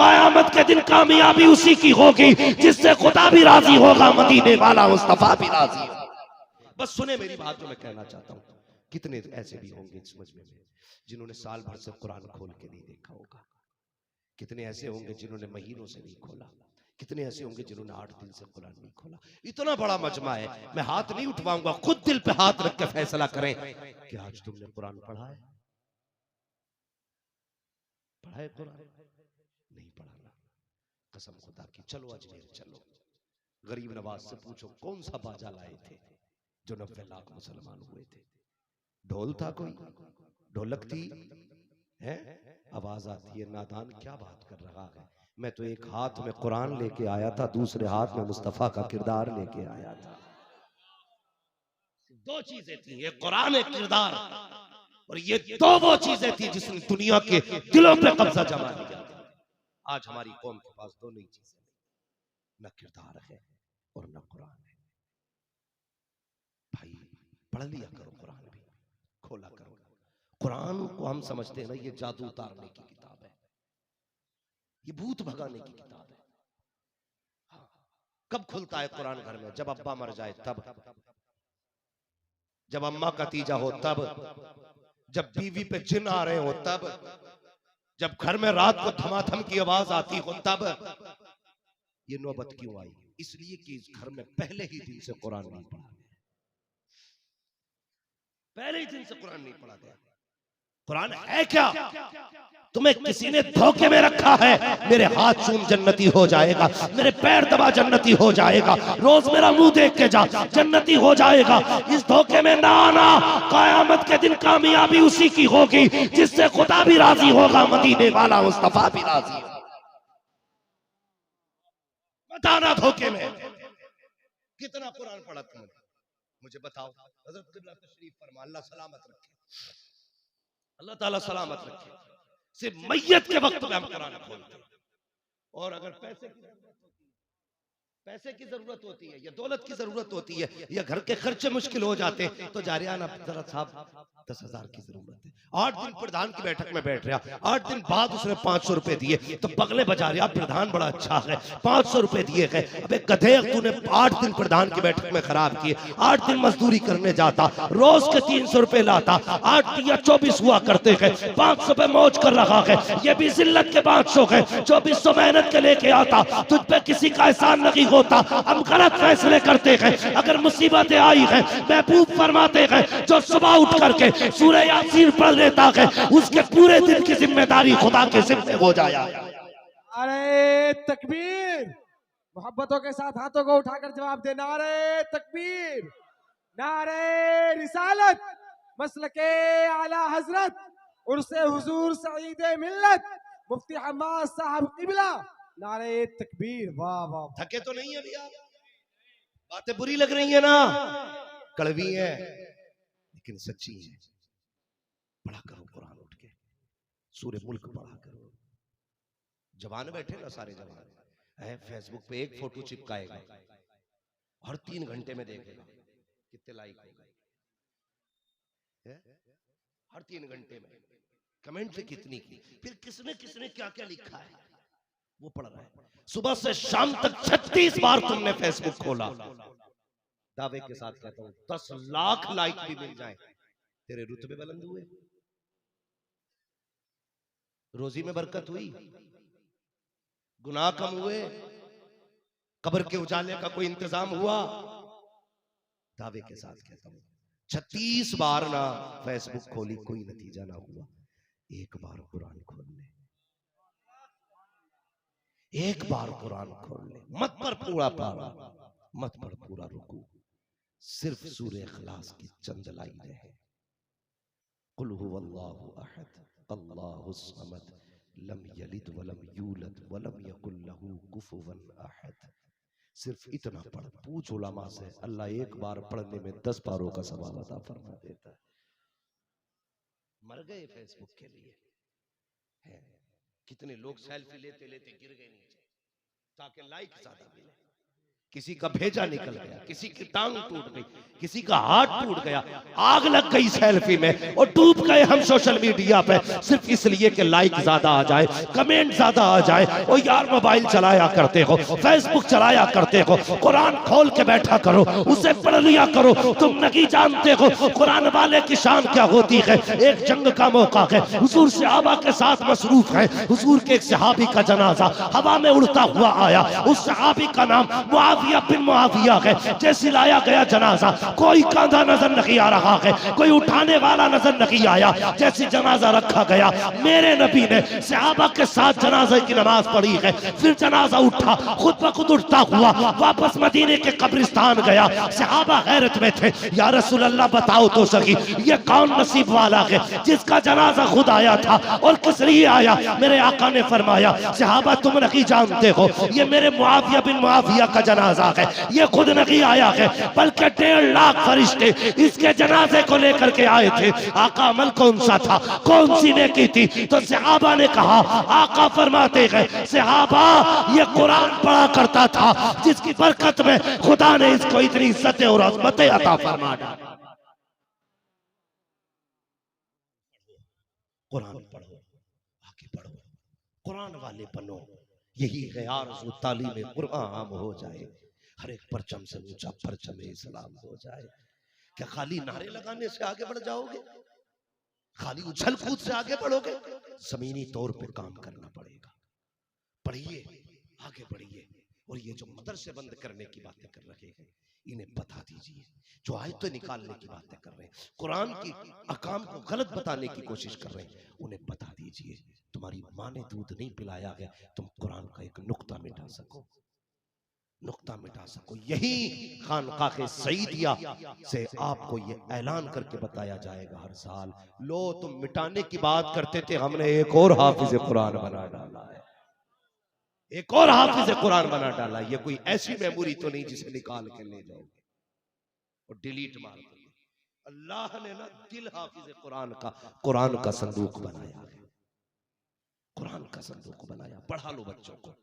क़यामत के दिन कामयाबी उसी की होगी जिससे खुदा भी राजी होगा, मदीने वाला मुस्तफा भी राजी होगा। बस सुने मेरी बात जो मैं कहना चाहता हूँ। कितने ऐसे भी होंगे इस मजमे में जिन्होंने साल भर से कुरान खोल के नहीं देखा होगा, कितने ऐसे होंगे जिन्होंने महीनों से नहीं खोला, कितने ऐसे होंगे जिन्होंने 8 दिन से कुरान नहीं खोला। इतना बड़ा मजमा है, मैं हाथ नहीं उठवाऊंगा, खुद दिल पे हाथ रख के फैसला करें कि आज तुमने कुरान पढ़ा है? पढ़ा है कुरान? नहीं पढ़ा ना, कसम खुदा की। चलो अजमेर चलो, गरीब नवाज से पूछो कौन सा बाजा लाए थे जो 90 लाख मुसलमान हुए थे? ढोल था कोई? ढोलक थी? है? आवाज आती है, नादान क्या बात कर रहा है? मैं तो एक हाथ में कुरान लेके आया था, दूसरे हाथ में मुस्तफा का किरदार लेके आया था। दो चीजें थी, एक कुरान एक किरदार, और ये दो वो चीजें थी जिसने दुनिया के दिलों पे कब्जा जमा लिया था। आज हमारी कौम के पास दोनों ही चीजें, न किरदार है और न कुरान है। भाई पढ़ लिया करो, कुरान भी खोला करो। कुरान को हम समझते हैं ना ये जादू उतारने की किताब है, ये भूत भगाने की किताब है। हाँ, कब खुलता है कुरान घर में? जब अब्बा मर जाए तब, जब अम्मा का तीजा हो तब, जब बीवी पे जिन आ रहे हो तब, जब घर में रात को धमाधम की आवाज आती हो तब। ये नौबत क्यों आई? इसलिए कि इस घर में पहले ही दिन से कुरान नहीं पढ़ा गया, पहले ही दिन से कुरान नहीं पढ़ा गया। कुरान है क्या? तुम्हें किसी ने धोखे में रखा है। मेरे हाथ चूम जन्नती हो जाएगा, मेरे पैर दबा जन्नती हो जाएगा, रोज मेरा मुंह देख के जा जन्नती हो जाएगा। इस धोखे में ना आना। क़यामत के दिन कामयाबी उसी की होगी जिससे खुदा भी राजी होगा, मदीने वाला मुस्तफा भी राजी होगा। बताना धोखे में कितना कुरान पढ़ा तुमने? मुझे बताओ। हज़रत क़िबला तशरीफ फरमा, अल्लाह सलामत रखे, अल्लाह ताला सलामत रखे। सिर्फ मैयत के वक्त में हम कुरान खोलते हैं। और अगर पैसे की जरूरत होती है या दौलत की जरूरत होती है या घर के खर्चे मुश्किल हो जाते हैं तो जारियाना जरा साहब 10,000 की जरूरत है। 8 दिन प्रधान की बैठक में बैठ रहा, 8 दिन बाद उसने 500 रुपए दिए तो बगले बजा रहा, प्रधान बड़ा अच्छा है, 500 रुपए दिए गए। अबे गधे, तूने 8 दिन प्रधान की बैठक में खराब किए। 8 दिन मजदूरी करने जाता, रोज के 300 रुपए लाता, 8 या 24 हुआ करते हैं, 500 पे मौज कर रहा है। ये भी जिल्लत के 500 है, 2400 मेहनत के लेके आता। तुझ पे किसी का एहसान नहीं होता, हम गलत फैसले करते हैं। अगर मुसीबतें आई हैं, महबूब फरमाते हैं जो सुबह उठ करके सूरह यासीन पढ़ लेता है उसके पूरे दिन की जिम्मेदारी खुदा के जिम्मे हो जाया। अरे तकबीर! मोहब्बतों के साथ हाथों को उठाकर जवाब दे। नारे तकबीर, नारे रिसालत, मसलके आला हजरत, उर्से हुजूर सईद मिल्लत, मुफ्ती हम्माद साहब क़िबला। नारे तकबीर! वाह वाह। थके तो नहीं है भैया? बातें बुरी लग रही है ना, कड़वी है लेकिन सच्ची है। पढ़ा करो कुरान उठ के, सूरे मुल्क पढ़ा करो। जवान बैठे ना, सारे जवान है, फेसबुक पे एक फोटो चिपकाएगा, हर 3 घंटे में देखेगा कितने लाइक हो गए, हर 3 घंटे में कमेंट पे कितनी की, फिर किसने किसने क्या क्या लिखा है वो पढ़ रहा है। सुबह से शाम तक 36 बार तुमने फेसबुक खोला, दावे के साथ कहता हूं 10 लाख लाइक भी मिल जाए तेरे रुतबे बुलंद हुए, रोजी में बरकत हुई, गुनाह कम हुए, कब्र के उजाले का कोई इंतजाम हुआ। दावे के साथ कहता हूं 36 बार ना फेसबुक खोली, कोई नतीजा ना हुआ। एक बार कुरान खोल ले, एक बार कुरान खोल ले, मत पर पूरा पारा, मत पर पूरा रुकू, सिर्फ सूरह इखलास की चंद लाइनें हैं। कुल हुवल्लाहु अहद अल्लाहुस समद लम यलिद वलम यूलद वलम यकुल लहू कुफुवन अहद। सिर्फ इतना पढ़, पूछ उलमा से, अल्लाह एक बार पढ़ने में 10 पारों का सवाब अता फरमा देता है। मर गए फेसबुक के लिए है। कितने लोग सेल्फी लेते लेते गिर गए नीचे ताकि लाइक ज्यादा मिले। किसी का भेजा निकल गया, किसी की टांग टूट गई, किसी का हाथ टूट गया, आग लग गई सेल्फी में और डूब गए हम सोशल मीडिया पे सिर्फ इसलिए कि लाइक ज्यादा आ जाए, कमेंट ज्यादा आ जाए। ओ यार मोबाइल चलाया करते हो, फेसबुक चलाया करते हो, कुरान खोल के बैठा करो, उसे पढ़ लिया करो। तुम नहीं जानते हो कुरान वाले की शान क्या होती है। एक जंग का मौका है, हुजूर सहाबा के साथ मसरूफ है। हुजूर के एक सहाबी का जनाजा हवा में उड़ता हुआ आया। उस सहाबी का नाम मुआविया बिन मुआविया है। जैसे लाया गया जनाजा, कोई कांधा नजर नहीं आ रहा है, कोई उठाने वाला नजर नहीं आया। जैसे जनाजा रखा गया, मेरे नबी ने सहाबा के साथ जनाजे की नमाज पढ़ी है। फिर जनाजा उठा, खुद ब खुद उठता हुआ वापस मदीने के कब्रिस्तान गया। सहाबा हैरत में थे, या रसूल अल्लाह बताओ तो सही, ये कौन नसीब वाला है जिसका जनाजा खुद आया था और किस लिए आया। मेरे आका ने फरमाया, सहाबा तुम नहीं जानते हो, ये मेरे मुआविया बिन मुआविया का जनाजा है। ये खुद नहीं आया है, बल्कि 1.5 लाख फरिश्ते इसके जनाजे को लेकर के आए थे। आका अमल कौन सा था, कौन सी नेकी थी? तो सहाबा ने कहा, आका फरमाते हैं, सहाबा ये कुरान पढ़ा करता था जिसकी बरकत में खुदा ने इसको इतनी इज्जतें और अज़मतें अता फरमा दी। कुरान पढ़ो, आगे बढ़ो, कुरान वाले बनो। यही है आरज़ू, तालीम कुरान आम हो जाए, हर एक परचम से ऊंचा परचम इस्लाम हो जाए। क्या खाली नारे लगाने से आगे बढ़ जाओगे? खाली उछल कूद से आगे बढ़ोगे? जमीनी तौर पे काम करना पड़ेगा। पढ़िए, आगे बढ़िए। और ये जो मदरसे बंद करने की बातें कर रहे हैं, इन्हें बता दीजिए। जो आयतें निकालने की बातें कर रहे हैं, कुरान की अहकाम को गलत बताने की कोशिश कर रहे हैं, उन्हें बता दीजिए। तुम्हारी माँ ने दूध नहीं पिलाया है, तुम कुरान का एक नुक्ता मिटा सको, नुक्ता मिटा सको। यही खानकाह सईदिया से आपको ये ऐलान करके बताया जाएगा हर साल, लो तुम मिटाने की बात करते थे, हमने एक और हाफिज कुरान बना डाला है, एक और हाफिज कुरान बना डाला। ये कोई ऐसी मेमोरी तो नहीं जिसे निकाल के ले जाओगे और डिलीट मार दोगे। अल्लाह ने ना दिल हाफिज कुरान का संदूक बनाया है, कुरान का संदूक बनाया। पढ़ा लो बच्चों को,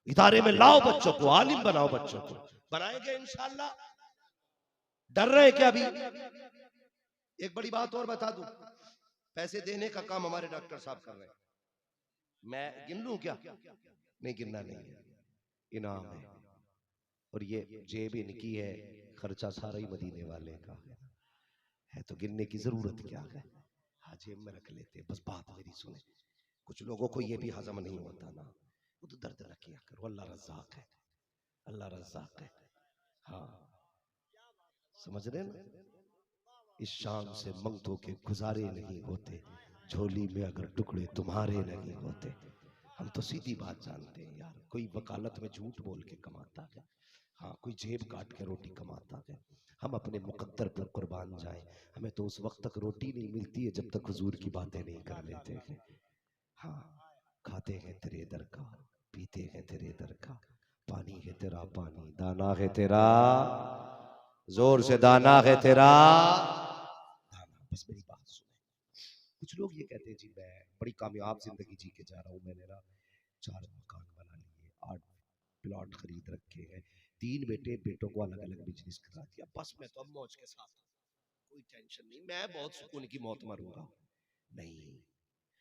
इदारे में लाओ बच्चों को, आलिम बनाओ बच्चों को। बनाएंगे इंशाअल्लाह। डर रहे क्या अभी? एक बड़ी बात और बता दूं, पैसे देने का काम हमारे डॉक्टर साहब कर रहे हैं। मैं गिन लूं क्या? नहीं गिनना नहीं है, इनाम है। और ये जेब इनकी है, खर्चा सारा ही मदीने वाले का है, तो गिनने की जरूरत क्या है? हाँ, जेब में रख लेते। बस बात मेरी सुने, कुछ लोगों को ये भी हजम नहीं होता ना, वो तो दर्द न किया करो। अल्लाह रज़्ज़ाक है, अल्लाह रज़्ज़ाक है। हाँ, समझ रहे ना? इस शाम से मंगतों के गुजारे नहीं होते, झोली में अगर टुकड़े तुम्हारे नहीं होते। हम तो सीधी बात जानते हैं यार, कोई वकालत में झूठ बोल के कमाता है, हाँ, कोई जेब काट के रोटी कमाता है। हम अपने मुकद्दर पर कुर्बान जाएं। हमें तो उस वक्त तक रोटी नहीं मिलती है जब तक हुजूर की बातें नहीं कर लेते हैं। हाँ, खाते हैं तेरे दर का, पीते हैं तेरे दर का, पानी है तेरा पानी, दाना है तेरा, जोर से दाना है तेरा दाना। बस मेरी बात सुने। कुछ लोग ये कहते हैं, जी मैं बड़ी कामयाब जिंदगी जी के जा रहा हूँ, मैंने ना 4 मकान बना लिए, 8 प्लॉट खरीद रखे हैं, 3 बेटों को अलग अलग बिजनेस करा दिया, बस मैं तो अब मौज के साथ, कोई टेंशन नहीं, मैं बहुत सुकून की मौत मरूंगा। नहीं,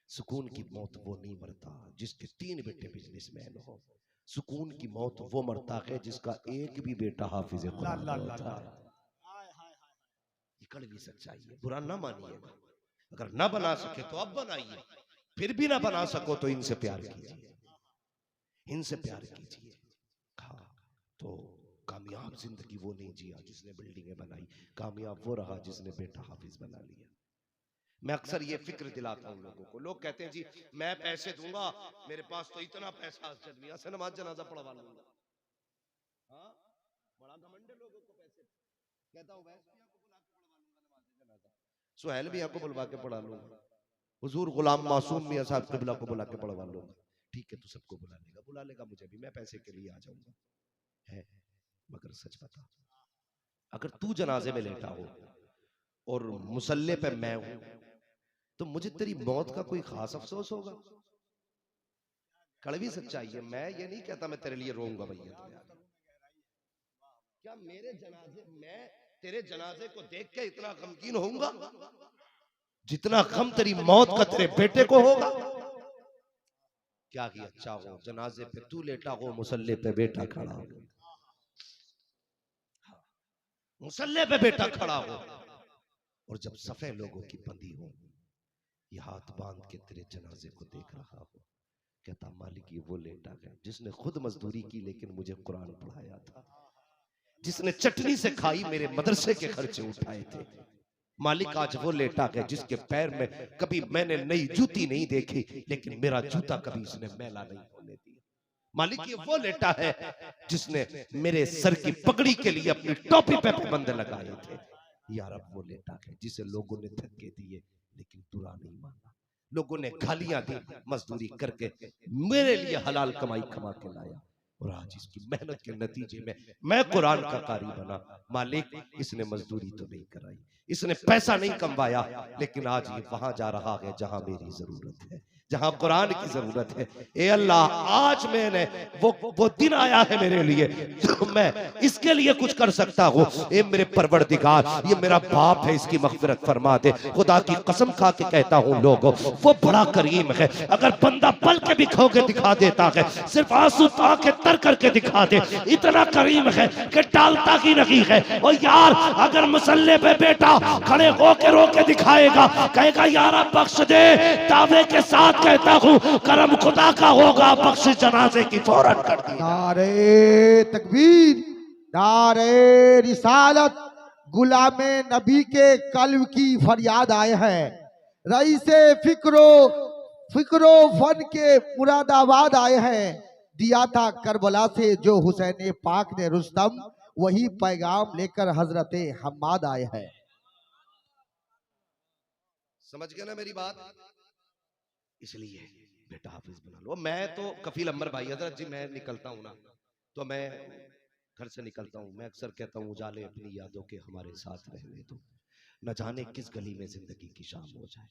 सुकून की मौत वो नहीं मरता जिसके 3 बेटे बिजनेसमैन हो। सुकून की मौत वो मरता है जिसका एक भी बेटा हाफिज कुरान होता है। ये कड़वी सच्चाई है, बुरा ना मानिएगा। अगर ना बना सके तो अब बनाइए, फिर भी ना बना सको तो इनसे प्यार कीजिए, इनसे प्यार कीजिए। हाँ, तो कामयाब जिंदगी वो नहीं जिया जिसने बिल्डिंगें बनाई, कामयाब वो रहा जिसने बेटा हाफिज बना लिया। मैं अक्सर ये फिक्र दिलाता हूँ लोगों को। लोग कहते हैं, जी मैं पैसे दूंगा, मेरे पास तो इतना पैसा से नमाज जनाजा पढ़वा लूंगा। हाँ, बड़ा घमंड है लोगों को पैसे। कहता हूँ वैसे को बुला के पढ़वा लूंगा नमाज जनाजा, सुहेल मियां को बुलवा के पढ़ा लूंगा, हुजूर गुलाम मासूम मियां साहब किबला को बुला के पढ़वा लूंगा। ठीक है, तो सबको बुला लेगा मुझे भी, मैं पैसे के लिए आ जाऊंगा। है, मगर सच बता, अगर तू जनाजे में लेटा हो और मुसल्ले पे मैं हूं, तो मुझे तेरी मौत का कोई खास अफसोस होगा? कड़वी सच्चाई है। मैं ये नहीं कहता मैं तेरे लिए रोऊंगा भैया, क्या मेरे जनाजे, मैं तेरे जनाजे को देख के इतना गमगीन होऊंगा जितना गम तेरी मौत का तेरे बेटे को होगा? क्या ही अच्छा हो जनाजे पे तू लेटा हो, मुसल्ले पे बेटा खड़ा हो, मुसल्ले पे बेटा खड़ा हो, और जब सफे लोगों की बंदी हो, ये हाथ बांध के तेरे जनाजे को देख रहा हो, कहता मालिक ये वो लेटा है जिसने खुद मजदूरी की लेकिन मुझे कुरान पढ़ाया था, जिसने चटनी से खाई मेरे मदरसे के खर्चे उठाए थे। मालिक आज वो लेटा है जिसके पैर में कभी मैंने नई जूती नहीं देखी लेकिन मेरा जूता कभी इसने मैला नहीं होने दिया। मालिक ये वो लेटा है जिसने मेरे सर की पगड़ी के लिए अपनी टोपी पे पाबंद लगाए थे। यार अब वो लेटा है जिसे लोगों ने धक्के दिए लेकिन बुरा नहीं माना, लोगों ने गालियां दी, मजदूरी करके मेरे लिए हलाल कमाई कमा के लाया, और आज इसकी मेहनत के नतीजे में मैं कुरान का कारी बना। मालिक इसने मजदूरी तो नहीं कराई, इसने पैसा नहीं कमवाया, लेकिन आज ये वहां जा रहा है जहां मेरी जरूरत है, जहां कुरान की जरूरत है। ए अल्लाह आज मैंने वो दिन आया है मेरे लिए जो मैं इसके लिए कुछ कर सकता हूँ। ए मेरे परवरदिगार ये मेरा बाप है, इसकी मग़फ़िरत फरमा दे। खुदा की कसम खा के कहता हूँ लोगों वो बड़ा करीम है, अगर बंदा पल के भी खो के दिखा देता है, सिर्फ आंसू ताके तर करके दिखा दे, इतना करीम है कि टालता की नहीं है। और यार अगर मुसल्ले पे बेटा खड़े होके रो के दिखाएगा, कहेगा यार बख्श दे, दावे के साथ कहता हूँ करम खुदा का होगा, बख्श जनाजे की फौरन कर दी। नारे तकबीर, नारे रिसालत, गुलामे नबी के कल्ब की फरियाद आए हैं। रईसे फिक्रो फन के मुरादाबाद आए हैं। दिया था करबला से जो हुसैन पाक ने रुस्तम, वही पैगाम लेकर हजरत हम्माद आए हैं। समझ गए ना मेरी बात? इसलिए बेटा हाफिज बना लो। मैं तो कफील अमर भाई हजरत जी, मैं निकलता हूँ ना तो मैं घर से निकलता हूँ, मैं अक्सर कहता हूँ उजाले अपनी यादों के हमारे साथ रहने दो, न जाने किस गली में जिंदगी की शाम हो जाए।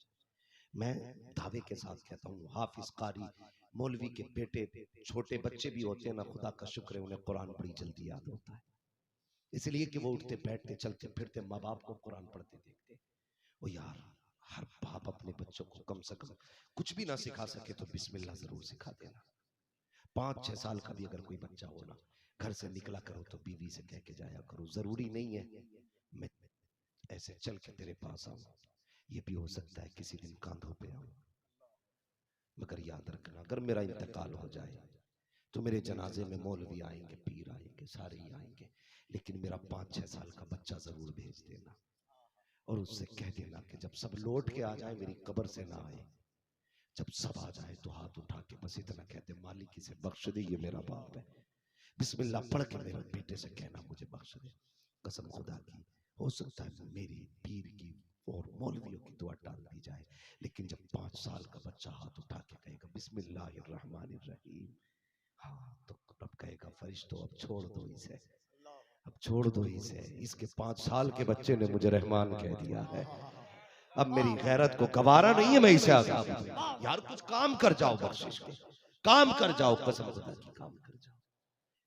मैं दावे के साथ कहता हूँ हाफिज कारी मौलवी के बेटे छोटे बच्चे भी होते हैं ना, खुदा का शुक्र है उन्हें कुरान बड़ी जल्दी याद होता है, इसलिए कि वो उठते बैठते चलते फिरते माँ बाप को कुरान पढ़ते देखते। ओ यार हर बाप अपने बच्चों को कम से कम कुछ भी ना सिखा सके तो बिस्मिल्लाह जरूर सिखा देना। 5-6 साल का भी अगर कोई बच्चा हो ना, घर से निकला करो तो बीवी से कह के जाया करो, जरूरी नहीं है मैं ऐसे चल के तेरे पास आऊं, ये भी हो सकता है किसी दिन कांधों पे आऊं, मगर याद रखना अगर मेरा इंतकाल हो जाए तो मेरे जनाजे में मौलवी आएंगे, पीर आएंगे, सारे ही आएंगे, लेकिन मेरा 5-6 साल का बच्चा जरूर भेज देना और उससे कह देना कि जब सब लौट के आ जाए मेरी कब्र से ना आए, जब सब आ जाए तो हाथ उठा के बस इतना कहते मालिक इसे बख्श दे, ये मेरा बाप है, बिस्मिल्लाह पढ़ के मेरे बेटे से कहना मुझे बख्श दे। कसम खुदा की हो सकता है मेरी पीर की और मौलवियों की दुआ टाल दी जाए, लेकिन जब 5 साल का बच्चा हाथ उठा के कहेगा बिस्मिल्लाहिर्रहमानिर्रहीम, हाँ तो रब कहेगा फरिश्तों अब छोड़ दो इसे, अब छोड़ दो इसे, इसके 5 साल के बच्चे ने मुझे रहमान कह दिया है, अब मेरी गैरत को गवारा नहीं है मैं इसे आजाद दूं। यार कुछ काम कर जाओ, बख्शिश के काम कर जाओ, कसम खुदा की काम कर जाओ।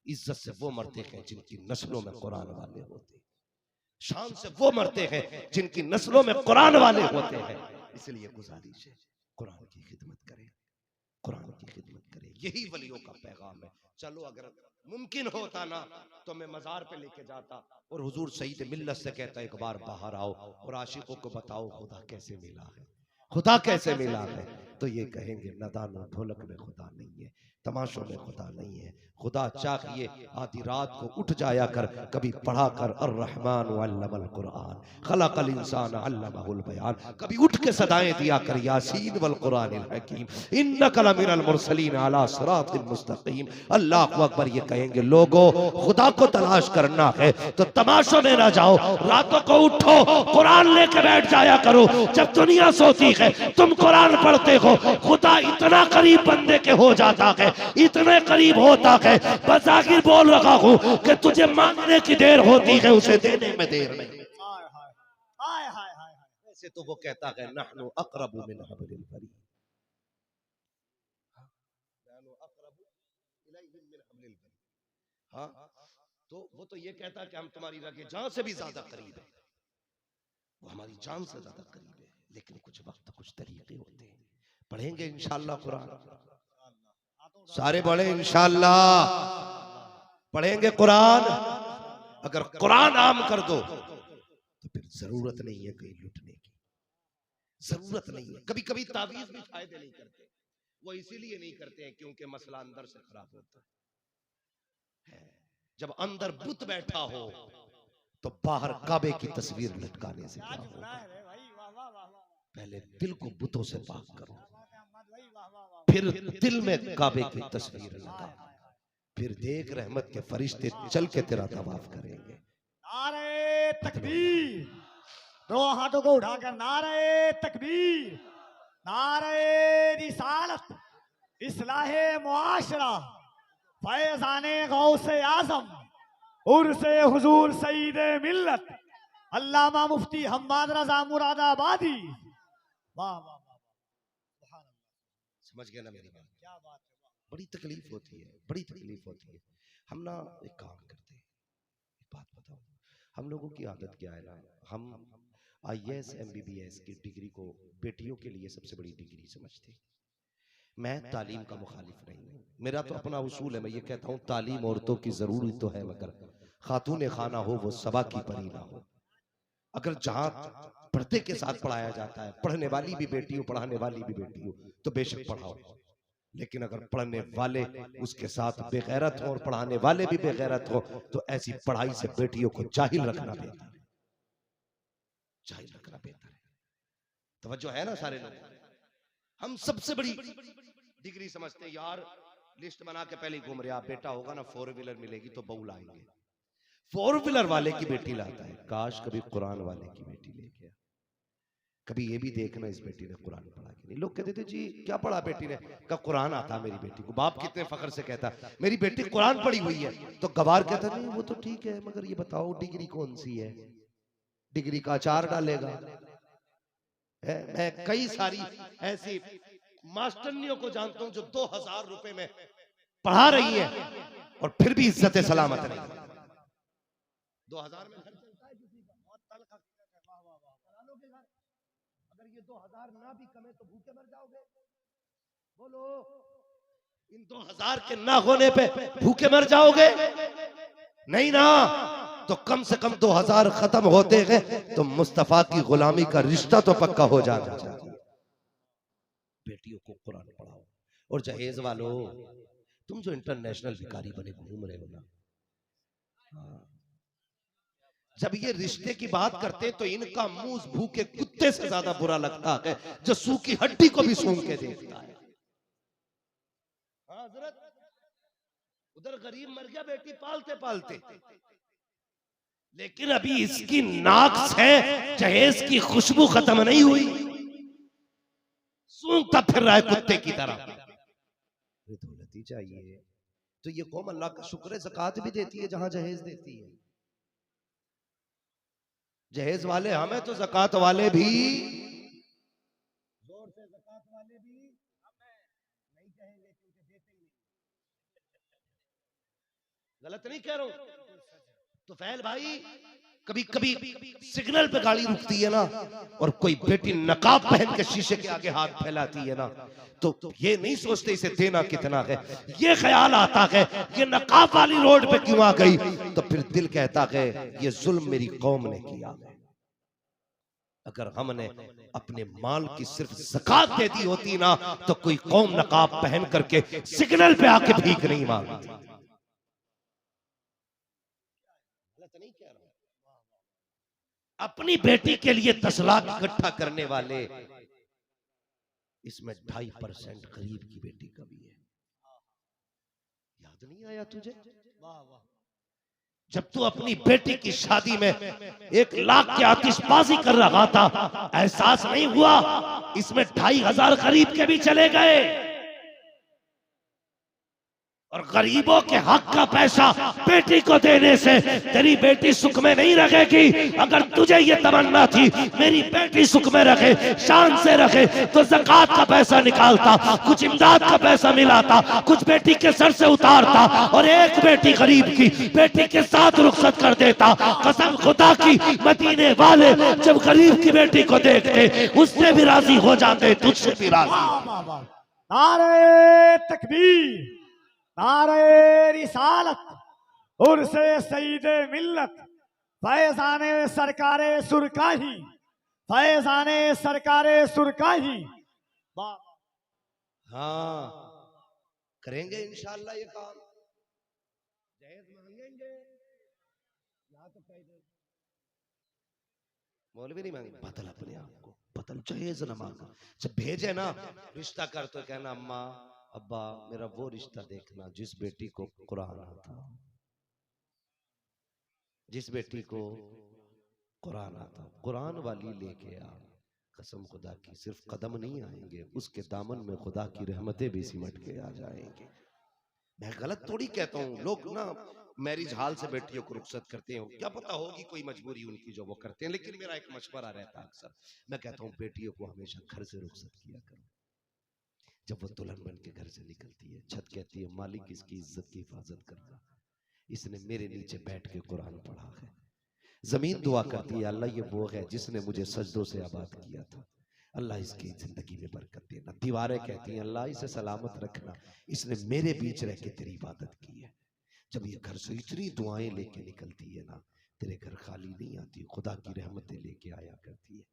इज्जत से वो मरते हैं जिनकी नस्लों में कुरान वाले होते हैं, शान से वो मरते हैं जिनकी नस्लों में कुरान वाले होते हैं। इसलिए गुजारिश है कुरान की खिदमत करें, कुरान की खिदमत करें, यही वलियों का पैगाम है। चलो अगर मुमकिन होता ना तो मैं मजार पे लेके जाता और हुजूर सईद मिल्लत से कहता एक बार बाहर आओ और आशिकों को बताओ खुदा कैसे मिला है, खुदा कैसे मिला है, तो ये कहेंगे नदानो ढोलक में खुदा नहीं है, तमाशों में खुदा नहीं है। खुदा चाहिए आधी रात को उठ जाया कर, कभी पढ़ा कर अर्रहमान अल्लमल कुरान खलकल इंसान अल्लमहुल बयान, कभी उठ के सदाएं दिया कर यासीन वल कुरानिल हकीम इन्नका लमिनल मुरसलीन अला सिरातिल मुस्तकीम। अल्लाह अकबर। ये कहेंगे लोगों खुदा को तलाश करना है तो तमाशों में ना जाओ, रातों को उठो कुरान लेके बैठ जाया करो, जब दुनिया सोती है तुम कुरान पढ़ते हो, खुदा इतना करीब बंदे के हो जाता है, इतने करीब होता है, बज़ाहिर बोल रहा हूं कि तुझे मांगने की देर होती है उसे देने में देर नहीं। ऐसे तो वो कहता है नहनु अक़रबु मिन हब्लिल वरीद, हाँ तो वो तो ये कहता है कि हम तुम्हारी रगे जान से भी ज्यादा करीब है, वो हमारी जान से ज्यादा करीब है, लेकिन कुछ वक्त कुछ तरीके होते हैं। पढ़ेंगे इंशाअल्लाह कुरान, सारे पढ़े इंशाअल्लाह, पढ़ेंगे कुरान। अगर कुरान आम कर दो तो फिर जरूरत नहीं है कहीं लुटने की, जरूरत नहीं है। कभी कभी तावीज भी फायदे नहीं करते, वो इसीलिए नहीं करते हैं क्योंकि मसला अंदर से खराब होता है। जब अंदर बुत बैठा हो तो बाहर काबे की तस्वीर लटकाने से क्या होगा? पहले दिल को बुतों से पाक करो, फिर दिल में काबे की तस्वीर लगा, फिर देख रहमत के फरिश्ते चल के तेरा तवाफ करेंगे। नारे तकबीर, दो हाथों को उठाकर नारे तकबीर, नारे रिसालत, इस्लाहे मुआशरा, फैजाने गौसे आजम, उर्से हुजूर सईद मिल्लत, अल्लामा मुफ्ती हम्माद रजा मुरादाबादी। वाह वाह वाह, समझ गए ना मेरी बात? क्या बात है। बड़ी तकलीफ होती है, बड़ी तकलीफ होती है। हम ना एक काम करते हैं, एक बात बताओ, हम लोगों की आदत क्या है ना, हम IAS MBBS की डिग्री को बेटियों के लिए सबसे बड़ी डिग्री समझते हैं। मैं तालीम का मुखालिफ नहीं हूँ, मेरा तो अपना उसूल है, मैं ये कहता हूँ तालीम औरतों की जरूरी तो है, मगर खातून खाना हो वो सबा की परी ना हो। अगर जहाँ पर्दे के साथ पढ़ाया जाता है, पढ़ने वाली भी बेटी हो पढ़ाने वाली भी बेटी हो, तो बेशक पढ़ाओ, लेकिन अगर पढ़ने वाले उसके साथ बेगैरत हो और पढ़ाने वाले भी बेगैरत हो तो ऐसी पढ़ाई से बेटियों को जाहिल रखना बेहतर है, जाहिल रखना बेहतर है। तवज्जो है ना सारे लोग? हम सबसे बड़ी डिग्री समझते हैं यार, लिस्ट बना के पहले घूम रहे, आप बेटा होगा ना 4 व्हीलर मिलेगी तो बहू लाएंगे। 4 व्हीलर वाले की बेटी लाता है, काश कभी कुरान वाले की बेटी ले गया। कभी ये भी देखना इस बेटी ने कुरान पढ़ा कि नहीं। लोग कहते थे जी क्या पढ़ा बेटी ने, का कुरान आता मेरी बेटी को। बाप कितने फख्र से कहता मेरी बेटी कुरान पढ़ी हुई है, तो गवार कहता नहीं वो तो ठीक है, मगर ये बताओ डिग्री कौन सी है, डिग्री का अचार डालेगा। मैं कई सारी ऐसी मास्टरनियों को जानता हूं जो 2000 रुपए में पढ़ा रही है और फिर भी इज्जत सलामत नहीं। 2000 में घर चलता है किसी का, बहुत तल्ख हकीकत है। वाह वाह वाह, करा लोगे घर। अगर ये 2000 ना भी कमे तो भूखे मर जाओगे। बोलो, इन 2000 के ना होने पे भूखे मर जाओगे? नहीं ना, तो कम से कम 2000 खत्म होते गए तो मुस्तफा की गुलामी का रिश्ता तो पक्का हो जाना चाहिए। बेटियों को कुरान पढ़ाओ। और जहेज वालों, तुम जो इंटरनेशनल भिखारी बने घूम रहे हो ना, जब ये रिश्ते की बात करते हैं तो इनका मुंह भूखे कुत्ते से ज्यादा बुरा लगता है जो सूखी हड्डी को भी सूंघ के देखता है। हजरत, उधर गरीब मर गया बेटी पालते पालते, लेकिन अभी इसकी नाक से जहेज की खुशबू खत्म नहीं हुई, सूंघता फिर रहा है कुत्ते की तरह। दौलती चाहिए तो ये कौम अल्लाह का शुक्र है ज़कात भी देती है जहां जहेज देती है। जहेज वाले हमें तो ज़कात वाले भी जोर से ज़कात वाले भी नहीं कहेंगे क्योंकि देते ही नहीं। गलत नहीं कह रहा हूं। तो फैल भाई, कभी कभी सिग्नल पे गाड़ी रुकती है ना और कोई बेटी नकाब पहन के शीशे के आगे हाथ फैलाती है ना, तो ये नहीं सोचते इसे देना कितना है, ये ख्याल आता है ये नकाब वाली रोड पे क्यों आ गई, तो फिर दिल कहता है ये जुल्म मेरी कौम ने किया। अगर हमने अपने माल की सिर्फ ज़कात दे दी होती ना तो कोई कौम नकाब पहन करके सिग्नल पे आके भीख नहीं मांगती। नहीं कह रहा, अपनी बेटी के लिए 10 लाख इकट्ठा करने वाले, इसमें 2.5% गरीब की बेटी का भी है। याद नहीं आया तुझे? वाह वाह, जब तू अपनी बेटी की शादी में 1 लाख की आतिशबाजी कर रहा था, एहसास नहीं हुआ इसमें 2500 गरीब के भी चले गए। और गरीबों के हक का पैसा बेटी को देने से तेरी बेटी सुख में नहीं रहेगी। अगर तुझे ये तमन्ना थी मेरी बेटी सुख में रखे, शान से रखे, तो ज़कात का पैसा निकालता, कुछ इमदाद का पैसा मिलाता, कुछ बेटी के सर से उतारता और एक बेटी गरीब की बेटी के साथ रुखसत कर देता। कसम खुदा की, मदीने वाले जब गरीब की बेटी को देखते उससे भी राजी हो जाते, तुझसे भी राजी। वाह वाह वाह। नारे तकबीर, नारे रिसालत, उर्से सईदे मिल्लत, फैजाने सरकारे सुरकाही, फैजाने सरकारे सुरकाही। हाँ, करेंगे इंशाअल्लाह ये काम। जहेज मांगेंगे या तो मौलवी नहीं मांगे, बदल अपने आप को, बदल, जहेज ना मांगा। जब भेजे ना रिश्ता कर तो कहना अम्मा अब्बा मेरा वो रिश्ता देखना जिस बेटी को कुरान आता, जिस बेटी को कुरान आता, कुरान वाली लेके आ। कसम खुदा की, सिर्फ कदम नहीं आएंगे, उसके दामन में खुदा की रहमतें भी सिमट के आ जाएंगे। मैं गलत थोड़ी कहता हूँ, लोग ना मैरिज हाल से बेटियों को रुखसत करते हो, क्या पता होगी कोई मजबूरी उनकी जो वो करते हैं, लेकिन मेरा एक मशवरा रहता है अक्सर, मैं कहता हूँ बेटियों को हमेशा घर से रुखसत किया करो। जब वो दुल्हन बन के घर से निकलती है, छत कहती है मालिक इसकी इज्जत की हिफाजत करना, इसने मेरे नीचे बैठ के कुरान पढ़ा है। जमीन दुआ करती है अल्लाह ये वो है जिसने मुझे सजदों से आबाद किया था, अल्लाह इसकी जिंदगी में बरकत देना। दीवारें कहती हैं अल्लाह इसे सलामत रखना, इसने मेरे बीच रह के तेरी इबादत की है। जब ये घर से इतनी दुआएं लेके निकलती है ना, तेरे घर खाली नहीं आती, खुदा की रहमतें लेके आया करती है,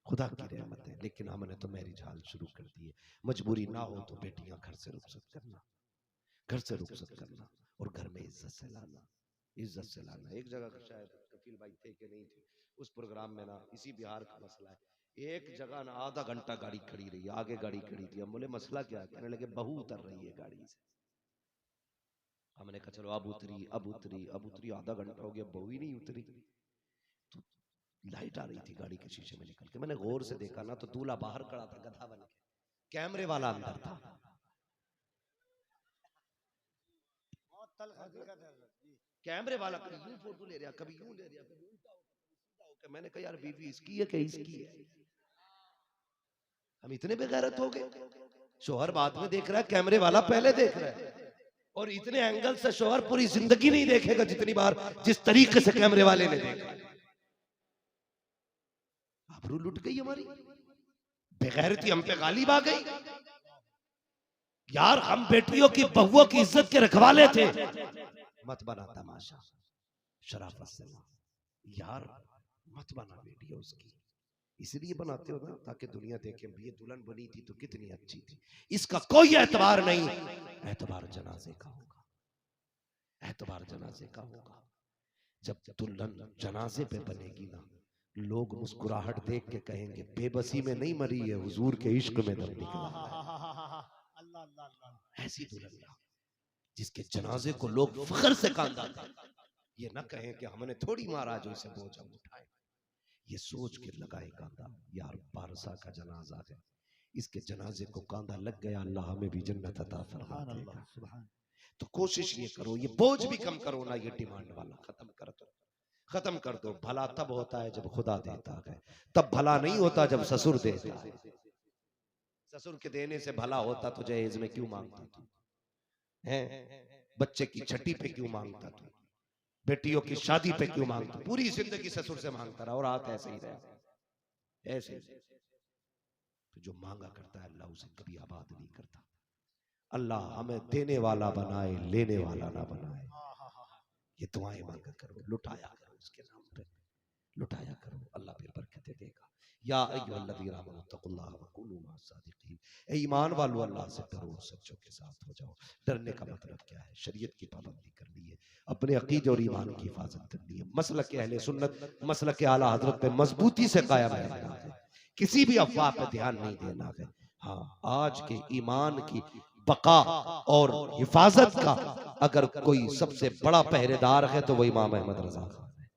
खुदा की रहमत है। लेकिन हमने तो मैरिज हाल शुरू कर दिए। मजबूरी ना हो तो बेटियां घर से रुखसत करना, घर से रुखसत करना और घर में इज्जत से लाना, इज्जत से लाना। एक जगह शायद कफील भाई थे कि नहीं थे, उस प्रोग्राम में ना इसी बिहार का मसला है, एक जगह ना आधा घंटा गाड़ी खड़ी रही, आगे गाड़ी खड़ी थी। हम बोले मसला क्या है? कहने लगे बहू उतर रही है गाड़ी से। हमने कहा चलो अब उतरी, अब उतरी, अब उतरी, आधा घंटा हो गया बहू ही नहीं उतरी। तो लाइट आ रही थी गाड़ी के शीशे में निकल के, मैंने गौर से देखा ना तो दूल्हा बाहर खड़ा था गधा बन के, कैमरे वाला अंदर था। कैमरे वाला कभी यूं फोटो ले रहा, कभी यूं ले रहा, कभी उल्टा होकर। मैंने कहा यार बीवी इसकी है कि इसकी है? हम इतने बेगैरत हो गए। शोहर बाद में देख रहा है, कैमरे वाला पहले देख रहा है। और इतने एंगल से शोहर पूरी जिंदगी नहीं देखेगा जितनी बार जिस तरीके से कैमरे वाले ने देखा। आबरू लुट गई हमारी, बेगैरती हम पे गालिब आ गई। यार हम बेटियों की बहुओं की इज्जत के रखवाले थे, मत बना तमाशा, शराफत से यार मत बना वीडियो उसकी। इसलिए बनाते हो ना ताकि दुनिया देखे ये दुल्हन बनी थी तो कितनी अच्छी थी। इसका कोई एतबार नहीं, एतबार जनाजे का होगा, एतबार जनाजे का होगा। जब दुल्हन जनाजे पे बनेगी ना, लोग मुस्कुराहट देख के कहेंगे बेबसी में नहीं मरी है, हुजूर के इश्क में दम निकला। ऐसी दुल्हन जिसके जनाजे को लोग फख्र से कांदा दें, ये ना कहें कि हमने थोड़ी मारा जो इसे बोझ हम उठाए। ये सोच के लगाए कांदा, यार बारसा का जनाजा है, इसके जनाजे को कांदा लग गया, अल्लाह हमें भी जन्नत अता फरमा देगा। तो कोशिश ये करो, ये बोझ भी कम करो ना, ये डिमांड वाला खत्म कर दो, खत्म कर दो। भला तब होता है जब खुदा देता है, तब भला नहीं होता जब ससुर देता है। ससुर के देने से भला होता तो जहेज में क्यों मांगता तू है? बच्चे की छठी पे क्यों मांगता तू? बेटियों की शादी पे क्यों मांगता? पूरी जिंदगी ससुर से मांगता रहा और हाथ ऐसे ही रहा, ऐसे। तो जो मांगा करता है अल्लाह उसे कभी आबाद नहीं करता। अल्लाह हमें देने वाला बनाए, लेने वाला ना बनाए। ये दुआएं मांगा करो, लुटाया करो उसके नाम पे, लुटाया करो, अल्लाह फिर बरकतें देगा। या अय्युहल्लज़ीना आमनू तक़ुल्लाह व कूनू मअस-सादिक़ीन, ए ईमान वालों अल्लाह से डरो और सच्चों के साथ हो जाओ। डरने का मतलब क्या है? शरीयत की पाबंदी करनी है, अपने अकीदे और ईमान की हिफाजत करनी है, मसलक के अहले सुन्नत, मसलक के आला हजरत पे मजबूती से कायम रहना है, किसी भी अफवाह पे ध्यान नहीं देना है। हाँ, आज के ईमान की बका और हिफाजत का अगर कोई सबसे बड़ा पहरेदार है तो वो इमाम अहमद रजा खान है।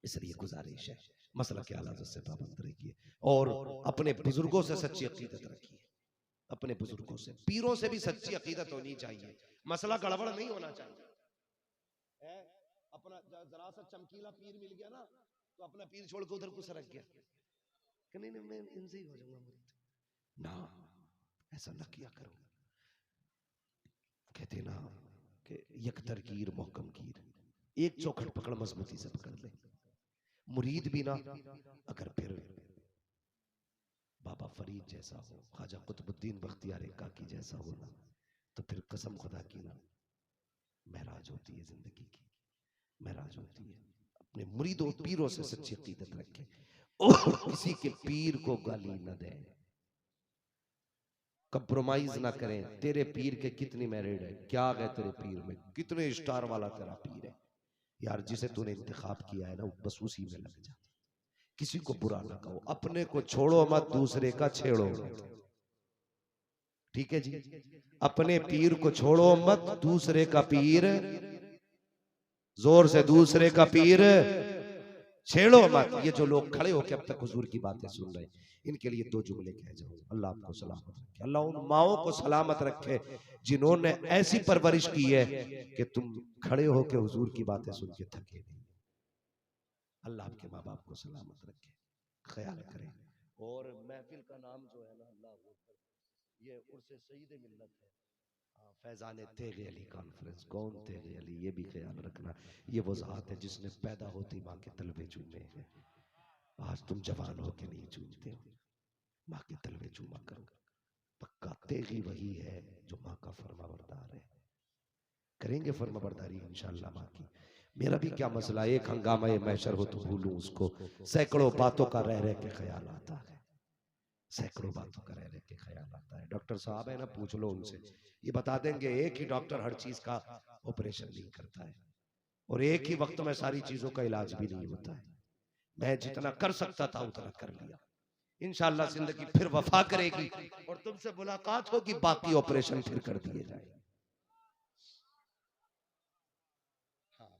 इसलिए गुजारिश है मसला के आला से पाबंद रखिए और अपने बुजुर्गों से सच्ची अकीदत रखिए, अपने बुजुर्गों से, पीरों से भी सच्ची अकीदत होनी चाहिए, मसला गड़बड़ नहीं होना चाहिए। है अपना जरा सा चमकीला पीर मिल गया ना तो अपना पीर छोड़ के उधर को सरक गया कि नहीं नहीं मैं इनसे ही हो जाऊंगा मुरीद। ना, ऐसा ना किया करो। कहते ना कि यकतर कीर मोहकम कीर, एक चौखट पकड़ मजबूती से पकड़ ले। मुरीद भी ना अगर फिर बाबा फरीद जैसा हो, ख्वाजा कुतुबुद्दीन बख्तियार काकी जैसा हो ना, तो फिर कसम खुदा की ना महराज होती है, जिंदगी की महराज होती है। अपने मुरीदों पीरों से सच्ची अकीदत रखे और किसी के पीर को गाली न दे, कंप्रोमाइज ना करें। तेरे पीर के कितनी मेरिट है, क्या है तेरे पीर में, कितने स्टार वाला तेरा पीर है यार, जिसे तूने इंतखाब किया है ना बस उसी में लग जा। किसी को बुरा ना कहो, अपने को छोड़ो मत, दूसरे का छेड़ो मत। ठीक है जी, अपने पीर को छोड़ो मत, दूसरे का पीर, जोर से दूसरे का पीर छेड़ो मत। ये जो लोग खड़े होकर अब तक हुजूर की बातें सुन रहे हैं, इनके लिए दो जुमले कह जाओ, अल्लाह आपको सलामत रखे, अल्लाह उन माओं को सलामत रखे जिन्होंने ऐसी परवरिश की है कि तुम खड़े होकर हुजूर की बातें सुन के थके नहीं। अल्लाह आपके माँ बाप को सलामत रखे, ख्याल करें। और महफिल का नाम जो है ना, अल्लाह ये उर्से सईद मिल्लत है, फैजान तेगे अली कॉन्फ्रेंस। कौन तेगे अली, ये भी ख्याल रखना, ये वो ज़ात है जिसने पैदा होती माँ के तलवे चूमे हैं। आज तुम जवान हो के नहीं चूमते हो, माँ के तलवे चूमा करो। पक्का तेगी वही है जो माँ का फरमाबरदार है। करेंगे फरमाबरदारी इंशाअल्लाह माँ की। मेरा भी क्या मसला, एक हंगामा ये मैशर हो तो भूलूं उसको, सैकड़ों बातों का रह रह के ख्याल आता है, सैकड़ों बातों का रह रह के ख्याल आता है। डॉक्टर साहब है ना, पूछ लो उनसे, ये बता देंगे एक ही डॉक्टर हर चीज का ऑपरेशन नहीं करता है और एक ही वक्त में सारी चीजों का इलाज भी नहीं होता है। मैं जितना कर सकता था उतना कर लिया। इंशाअल्लाह जिंदगी फिर वफा करेगी और तुमसे मुलाकात होगी, बाकी ऑपरेशन फिर कर दिए जाएंगे।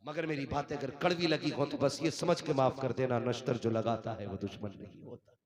मगर मेरी बातें अगर कड़वी लगी हो तो बस ये समझ के माफ कर देना, नश्तर जो लगाता है वो दुश्मन नहीं होता।